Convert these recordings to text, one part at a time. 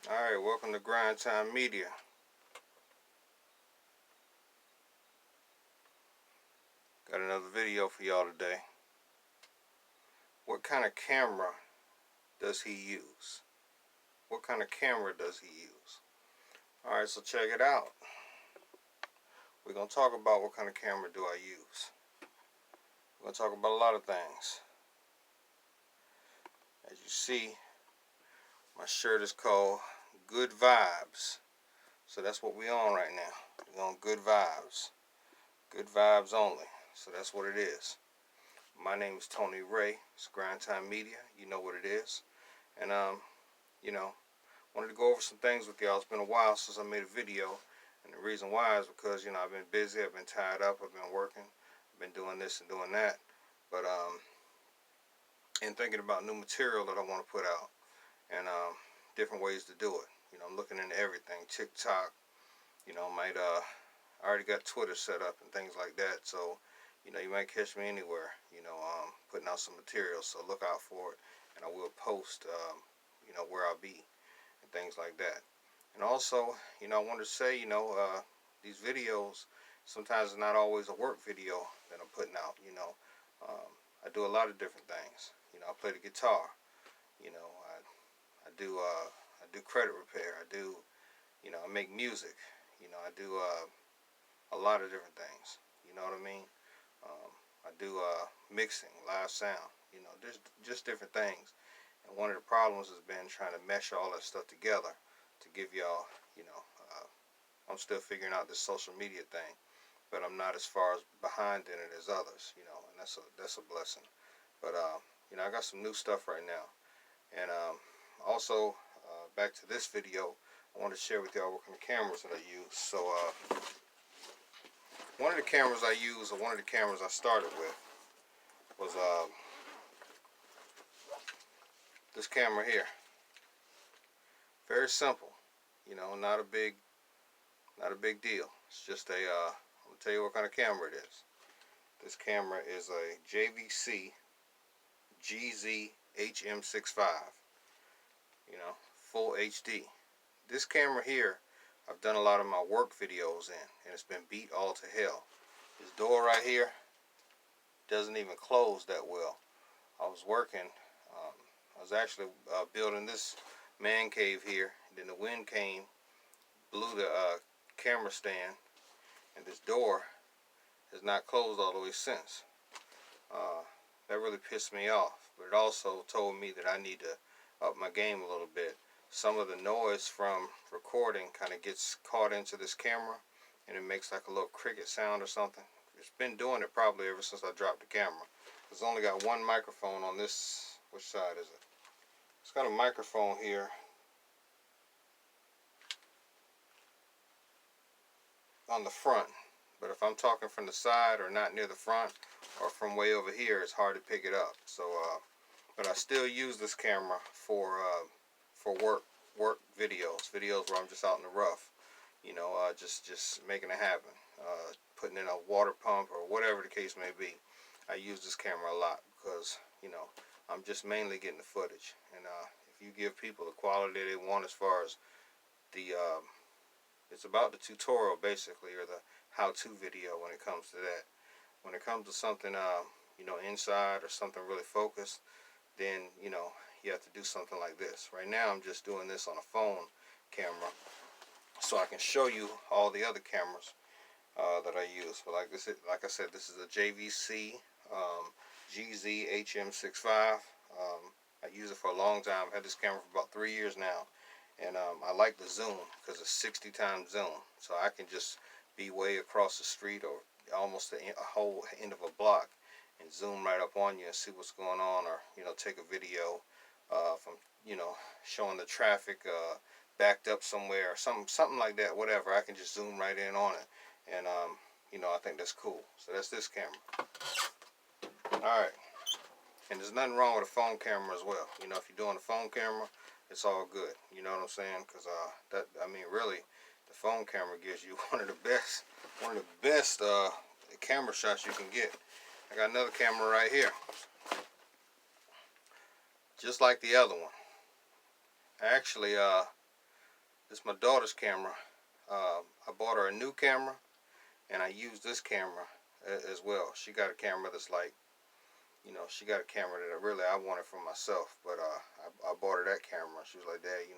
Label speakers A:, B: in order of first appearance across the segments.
A: Alright, welcome to Grind Time Media. Got another video for y'all today. What kind of camera does he use? What kind of camera does he use? Alright, so check it out. We're going to talk about what kind of camera do I use. We're going to talk about a lot of things. As you see, my shirt is called Good Vibes. So that's what we're on right now. We're on Good Vibes. Good Vibes only. So that's what it is. My name is Tony Ray. It's Grind Time Media. You know what it is. And, wanted to go over some things with y'all. It's been a while since I made a video. And the reason why is because, I've been busy. I've been tied up. I've been working. I've been doing this and doing that. But, and thinking about new material that I want to put out. And, different ways to do it. I'm looking into everything. TikTok, I already got Twitter set up and things like that. So, you might catch me anywhere, putting out some material. So look out for it. And I will post, where I'll be and things like that. And also, I wanted to say, these videos, sometimes it's not always a work video that I'm putting out, I do a lot of different things. I play the guitar, I do credit repair. I make music, I do, a lot of different things. You know what I mean? I do mixing, live sound. There's just different things. And one of the problems has been trying to mesh all that stuff together to give y'all, I'm still figuring out this social media thing, but I'm not as far as behind in it as others, and that's a blessing. But I got some new stuff right now, and also back to this video, I want to share with y'all what kind of cameras that I use. So one of the cameras I use, or one of the cameras I started with, was this camera here. Very simple, not a big deal. It's just I'm gonna tell you what kind of camera it is. This camera is a JVC GZ HM65. Full HD. This camera here, I've done a lot of my work videos in, and it's been beat all to hell. This door right here doesn't even close that well. I was working, I was actually building this man cave here, and then the wind came, blew the camera stand, and this door has not closed all the way since. That really pissed me off, but it also told me that I need to up my game a little bit. Some of the noise from recording kind of gets caught into this camera, and it makes like a little cricket sound or something. It's been doing it probably ever since I dropped the camera. It's only got one microphone on this. Which side is it? It's got a microphone here on the front, but if I'm talking from the side or not near the front or from way over here, it's hard to pick it up. So but I still use this camera for work videos where I'm just out in the rough, just making it happen, putting in a water pump or whatever the case may be. I use this camera a lot because I'm just mainly getting the footage, and if you give people the quality they want as far as the it's about the tutorial basically, or the how-to video when it comes to that. When it comes to something inside or something really focused, then you have to do something like this. Right now I'm just doing this on a phone camera so I can show you all the other cameras that I use. But like I said, this is a JVC GZ HM65. I use it for a long time. I've had this camera for about 3 years now, and I like the zoom because it's 60 times zoom, so I can just be way across the street or almost a whole end of a block and zoom right up on you and see what's going on, or take a video from showing the traffic backed up somewhere or something like that. Whatever, I can just zoom right in on it, and I think that's cool. So that's this camera. All right, and there's nothing wrong with a phone camera as well. If you're doing a phone camera, it's all good. You know what I'm saying? Because really, the phone camera gives you one of the best camera shots you can get. I got another camera right here, just like the other one. Actually, This is my daughter's camera. I bought her a new camera, and I use this camera as well. She got a camera that's like, she got a camera that I wanted for myself, but I bought her that camera. She was like, Dad,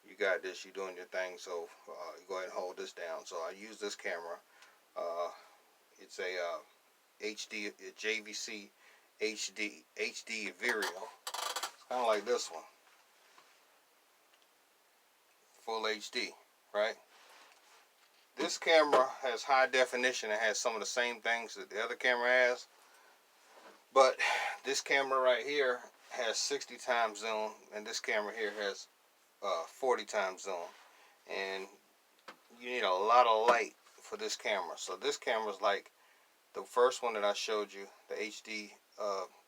A: you got this, you doing your thing, so you go ahead and hold this down. So I use this camera. It's a HD, JVC HD Vireo. It's kind of like this one, full HD, right? This camera has high definition. It has some of the same things that the other camera has, but this camera right here has 60 times zoom, and this camera here has 40 times zoom, and you need a lot of light for this camera. So this camera is like the first one that I showed you, the HD,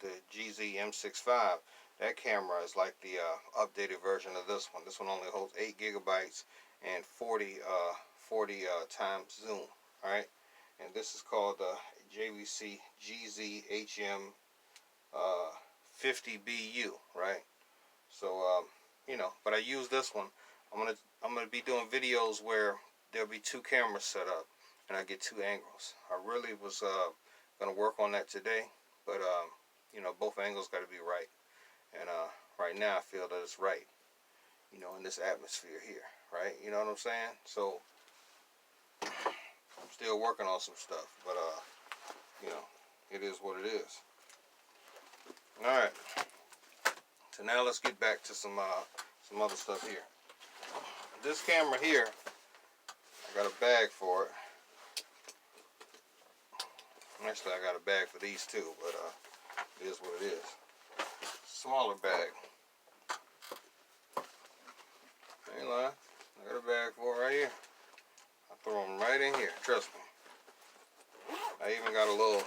A: the GZ M65. That camera is like the updated version of this one. This one only holds 8 gigabytes and 40 times zoom. All right, and this is called the JVC GZ HM 50BU. Right. So but I use this one. I'm gonna be doing videos where there'll be 2 cameras set up, and I get 2 angles. I really was gonna work on that today, but both angles got to be right, and right now I feel that it's right, in this atmosphere here, right? You know what I'm saying? So I'm still working on some stuff, but it is what it is. All right. So now let's get back to some other stuff here. This camera here, I got a bag for it. Actually, I got a bag for these too, but it is what it is. Smaller bag. Ain't lying. I got a bag for it right here. I throw them right in here. Trust me. I even got all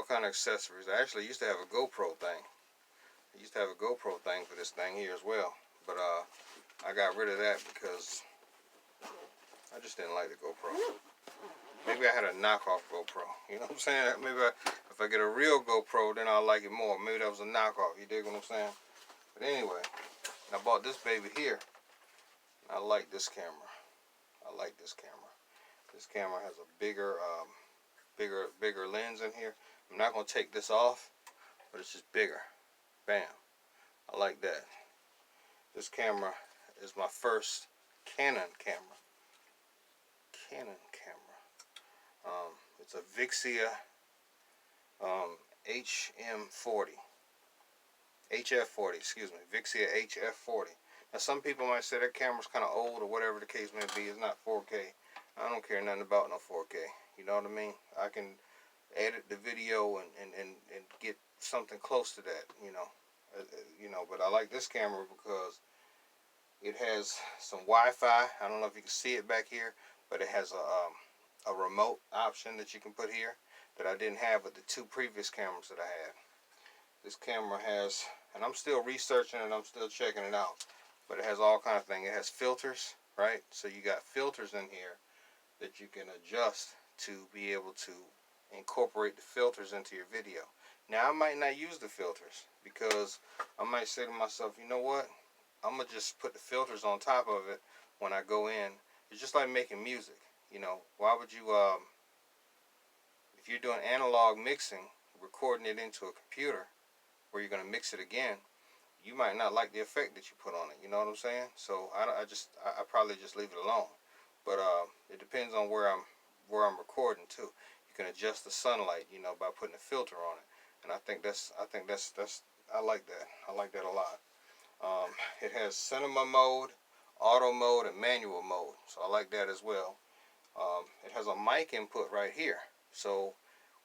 A: kind of accessories. I actually used to have a GoPro thing. I used to have a GoPro thing for this thing here as well, but I got rid of that because I just didn't like the GoPro. Maybe I had a knockoff GoPro. You know what I'm saying? Maybe if I get a real GoPro, then I'll like it more. Maybe that was a knockoff. You dig what I'm saying? But anyway, I bought this baby here. I like this camera. I like this camera. This camera has a bigger lens in here. I'm not gonna take this off, but it's just bigger. Bam. I like that. This camera is my first Canon camera. It's a Vixia HM40. HF40, excuse me. Vixia HF40. Now some people might say that camera's kind of old or whatever the case may be. It's not 4K. I don't care nothing about no 4K. You know what I mean? I can edit the video and get something close to that, but I like this camera because it has some Wi-Fi. I don't know if you can see it back here, but it has a remote option that you can put here that I didn't have with the 2 previous cameras that I had. This camera has, and I'm still researching and I'm still checking it out, but it has all kind of things. It has filters, right? So you got filters in here that you can adjust to be able to incorporate the filters into your video. Now I might not use the filters because I might say to myself, you know what? I'm gonna just put the filters on top of it when I go in. It's just like making music. Why would you, if you're doing analog mixing, recording it into a computer where you're gonna mix it again, you might not like the effect that you put on it. You know what I'm saying? So I probably just leave it alone. But it depends on where I'm recording too. You can adjust the sunlight, by putting a filter on it. And I think that's I like that. I like that a lot. It has cinema mode, auto mode, and manual mode. So I like that as well. It has a mic input right here. So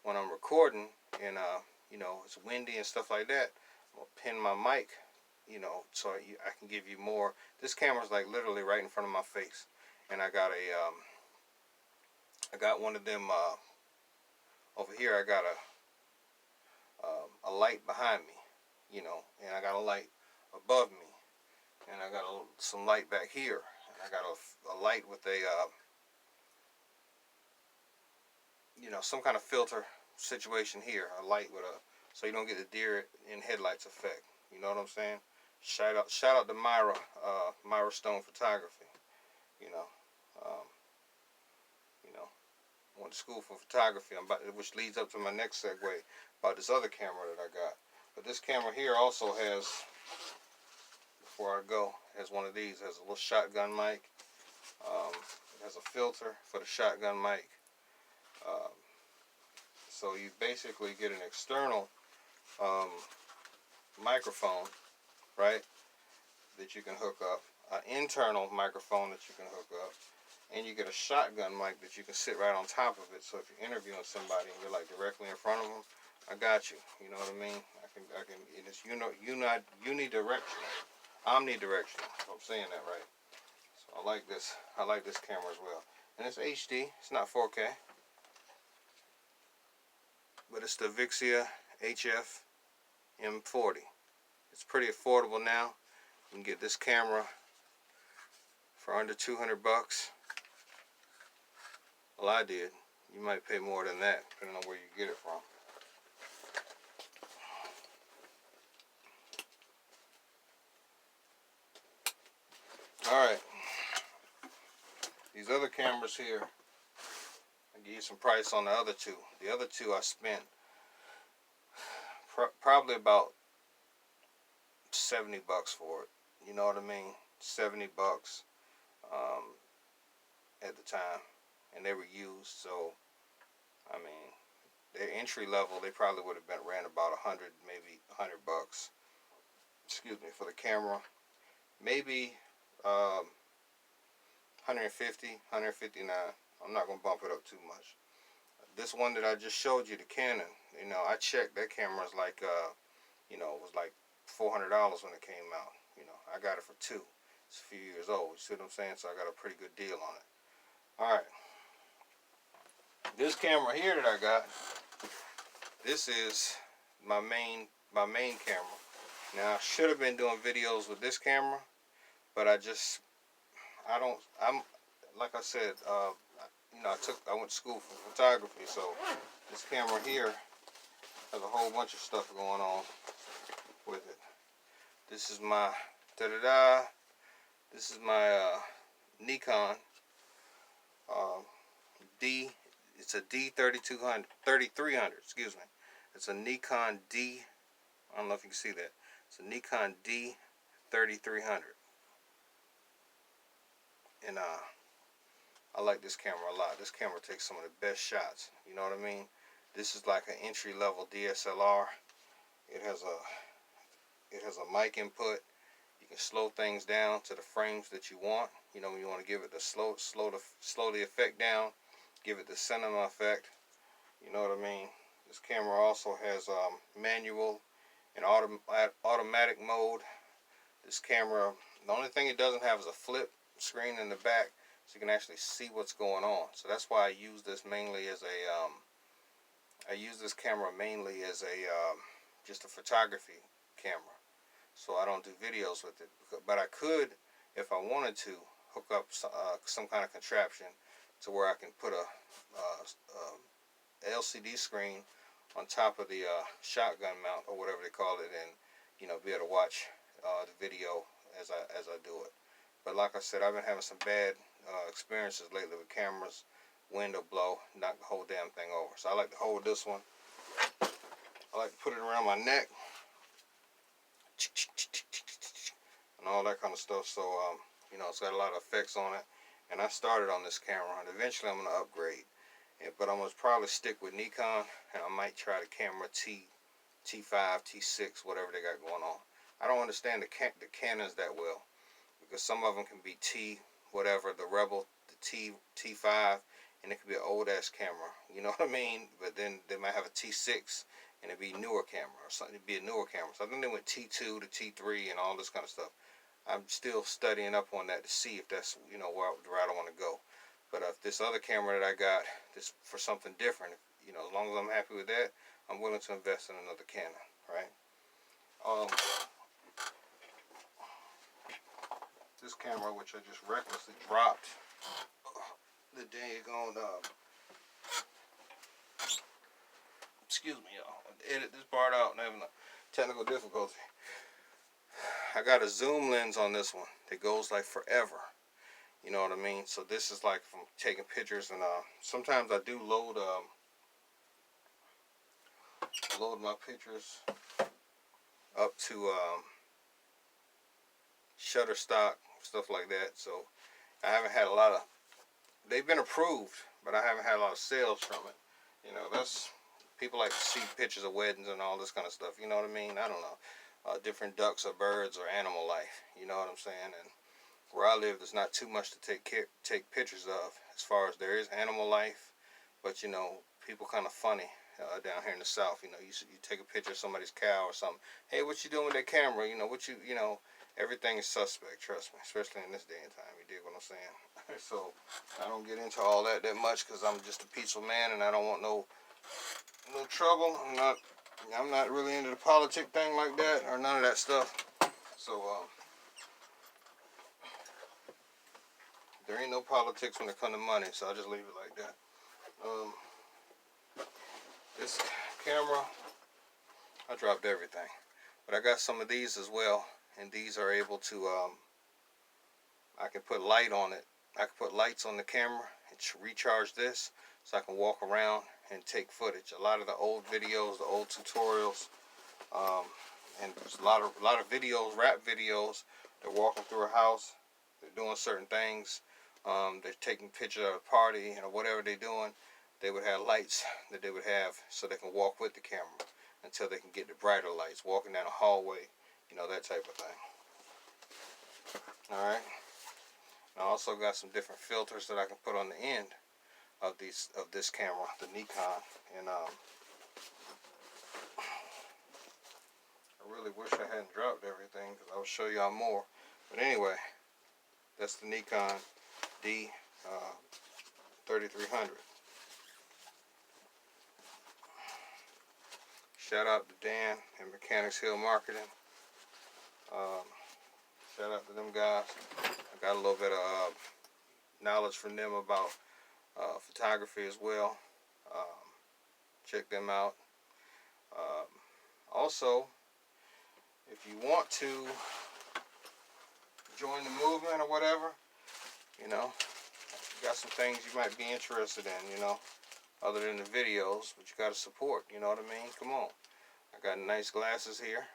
A: when I'm recording and it's windy and stuff like that, I'm gonna pin my mic, so I can give you more. This camera's like literally right in front of my face, and I got one of them over here. I got a light behind me, and I got a light above me, and I got some light back here, and I got a light with a some kind of filter situation here, a light with so you don't get the deer in headlights effect. You know what I'm saying? shout out to Myra Stone Photography. You know, um, you know, went to school for photography. Which leads up to my next segue about this other camera that I got. But this camera here also has, before I go, has one of these. It has a little shotgun mic. It has a filter for the shotgun mic. Um, so you basically get an external um, microphone, right, that you can hook up, an internal microphone that you can hook up, and you get a shotgun mic that you can sit right on top of it. So if you're interviewing somebody and you're like directly in front of them, I got you. You know what I mean? I can. It's unidirectional, omnidirectional. If I'm saying that right. So I like this. I like this camera as well. And it's HD. It's not 4K, but it's the Vixia HF M40. It's pretty affordable now. You can get this camera for under 200 bucks. Well, I did. You might pay more than that, depending on where you get it from. Alright. These other cameras here, I'll give you some price on the other two. The other two I spent probably about 70 bucks for it. You know what I mean? 70 bucks at the time. And they were used, so I mean, their entry level, they probably would have ran about 100, maybe 100 bucks. Excuse me, for the camera. Maybe 150, 159. I'm not gonna bump it up too much. This one that I just showed you, the Canon, you know, I checked that camera's like, you know, it was like $400 when it came out. You know, I got it for $2. It's a few years old. You see what I'm saying? So I got a pretty good deal on it. All right. This camera here that I got, this is my main camera. Now I should have been doing videos with this camera, but I'm like I said, you know, I went to school for photography, so this camera here has a whole bunch of stuff going on with it. This is my This is my Nikon D. It's a D3200, 3300. Excuse me. It's a Nikon D. I don't know if you can see that. It's a Nikon D3300, and I like this camera a lot. This camera takes some of the best shots. You know what I mean? This is like an entry-level DSLR. It has a mic input. You can slow things down to the frames that you want. You know, when you want to give it the slow the effect down, give it the cinema effect. You know what I mean? This camera also has manual and automatic mode. This camera, the only thing it doesn't have is a flip screen in the back, so you can actually see what's going on. So that's why I use this mainly as a, I use this camera mainly as a, just a photography camera. So I don't do videos with it. But I could, if I wanted to, hook up some kind of contraption to where I can put a LCD screen on top of the shotgun mount or whatever they call it, and you know, be able to watch the video as I do it. But like I said, I've been having some bad experiences lately with cameras. Wind will blow, knock the whole damn thing over. So I like to hold this one. I like to put it around my neck and all that kind of stuff. So you know, it's got a lot of effects on it. And I started on this camera, and eventually I'm going to upgrade. But I'm going to probably stick with Nikon, and I might try the camera T5, T6, whatever they got going on. I don't understand the Canons that well, because some of them can be T whatever, the Rebel, the T5, and it could be an old ass camera. You know what I mean? But then they might have a T6, and it'd be a newer camera or something. It'd be a newer camera. So I think they went T2 to T3 and all this kind of stuff. I'm still studying up on that to see if that's, you know, where the route I want to go. But if this other camera that I got is for something different, you know, as long as I'm happy with that, I'm willing to invest in another Canon, right? This camera, which I just recklessly dropped the daggone, excuse me, y'all, edit this part out and having a technical difficulty. I got a zoom lens on this one that goes like forever. You know what I mean? So this is like from taking pictures, and sometimes I do load my pictures up to Shutterstock, stuff like that. So I haven't had a lot of. They've been approved, but I haven't had a lot of sales from it. You know, that's people like to see pictures of weddings and all this kind of stuff. You know what I mean? I don't know, different ducks or birds or animal life. You know what I'm saying? And where I live, there's not too much to take pictures of as far as there is animal life, but you know, people kind of funny down here in the South. You know, you take a picture of somebody's cow or something. Hey, what you doing with that camera? You know, everything is suspect. Trust me, especially in this day and time. You dig what I'm saying? So I don't get into all that much because I'm just a peaceful man and I don't want no trouble. I'm not really into the politic thing like that or none of that stuff. So there ain't no politics when it comes to money, so I'll just leave it like that. This camera, I dropped everything, but I got some of these as well, and these are able to, I can put light on it. I can put lights on the camera and recharge this so I can walk around and take footage. A lot of the old videos, the old tutorials, and there's a lot of videos, rap videos. They're walking through a house, they're doing certain things. They're taking pictures of a party or whatever they're doing. They would have lights that they would have so they can walk with the camera until they can get the brighter lights, walking down a hallway, you know, that type of thing. Alright. I also got some different filters that I can put on the end of this camera, the Nikon, and I really wish I hadn't dropped everything because I will show y'all more. But anyway, that's the Nikon D3300. Shout out to Dan and Mechanics Hill Marketing. Shout out to them guys. I got a little bit of knowledge from them about photography as well. Check them out. Also, if you want to join the movement or whatever, you know, you got some things you might be interested in, you know, other than the videos, but you got to support, you know what I mean? Come on. I got nice glasses here.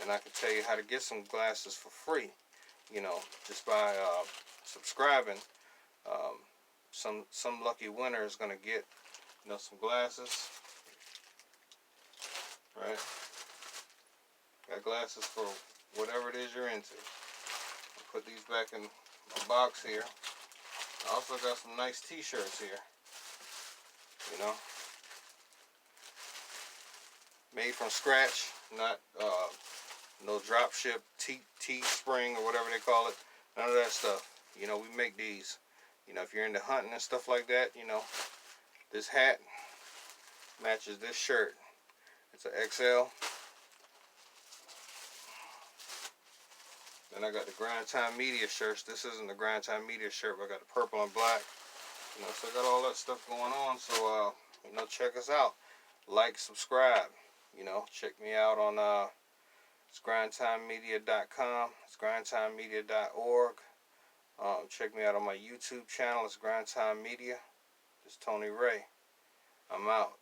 A: And I can tell you how to get some glasses for free, you know, just by subscribing. Some lucky winner is going to get, you know, some glasses, right? Got glasses for whatever it is you're into. I'll put these back in my box here. I also got some nice t-shirts here, you know, made from scratch, not no drop ship Teespring or whatever they call it. None of that stuff. You know, we make these. You know, if you're into hunting and stuff like that, you know, this hat matches this shirt. It's an XL. Then I got the Grind Time Media shirts. This isn't the Grind Time Media shirt, but I got the purple and black. You know, so I got all that stuff going on. So, you know, check us out. Like, subscribe. You know, check me out on it's grindtimemedia.com. It's grindtimemedia.org. Check me out on my YouTube channel. It's Grind Time Media. It's Tony Ray. I'm out.